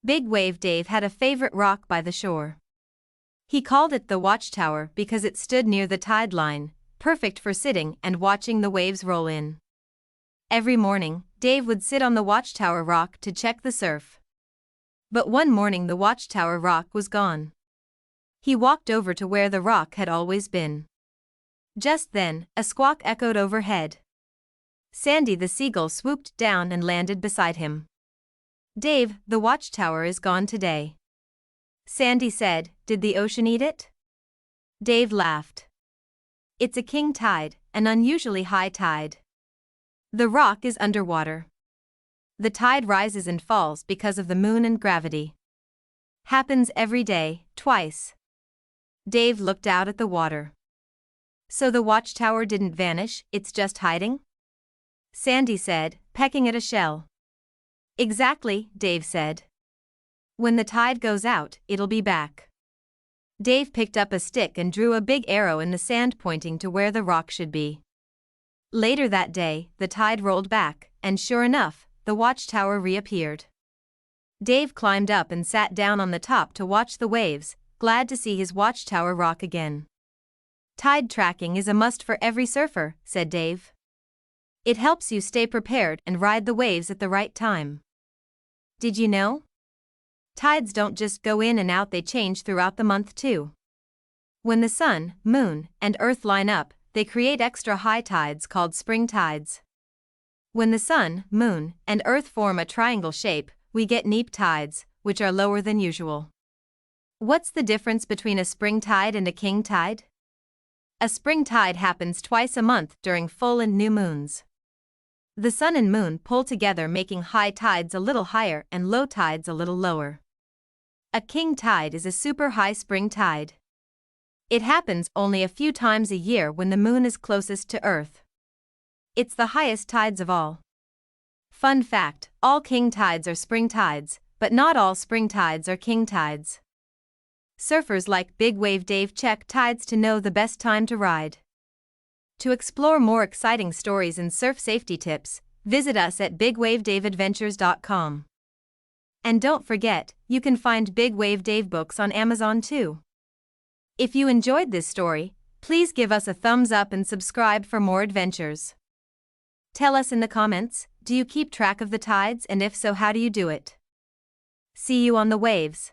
Big Wave Dave had a favorite rock by the shore. He called it the Watchtower because it stood near the tide line, perfect for sitting and watching the waves roll in. Every morning, Dave would sit on the Watchtower rock to check the surf. But one morning the Watchtower rock was gone. He walked over to where the rock had always been. Just then, a squawk echoed overhead. Sandy the Seagull swooped down and landed beside him. "Dave, the Watchtower is gone today." Sandy said, "Did the ocean eat it?" Dave laughed. "It's a king tide, an unusually high tide. The rock is underwater. The tide rises and falls because of the moon and gravity. Happens every day, twice." Dave looked out at the water. "So the Watchtower didn't vanish, it's just hiding?" Sandy said, pecking at a shell. "Exactly," Dave said. "When the tide goes out, it'll be back." Dave picked up a stick and drew a big arrow in the sand pointing to where the rock should be. Later that day, the tide rolled back, and sure enough, the Watchtower reappeared. Dave climbed up and sat down on the top to watch the waves, glad to see his Watchtower rock again. "Tide tracking is a must for every surfer," said Dave. "It helps you stay prepared and ride the waves at the right time. Did you know? Tides don't just go in and out, they change throughout the month too. When the sun, moon, and earth line up, they create extra high tides called spring tides. When the sun, moon, and earth form a triangle shape, we get neap tides, which are lower than usual." What's the difference between a spring tide and a king tide? A spring tide happens twice a month during full and new moons. The sun and moon pull together, making high tides a little higher and low tides a little lower. A king tide is a super high spring tide. It happens only a few times a year when the moon is closest to Earth. It's the highest tides of all. Fun fact, all king tides are spring tides, but not all spring tides are king tides. Surfers like Big Wave Dave check tides to know the best time to ride. To explore more exciting stories and surf safety tips, visit us at bigwavedaveadventures.com. And don't forget, you can find Big Wave Dave books on Amazon too. If you enjoyed this story, please give us a thumbs up and subscribe for more adventures. Tell us in the comments, do you keep track of the tides, and if so, how do you do it? See you on the waves.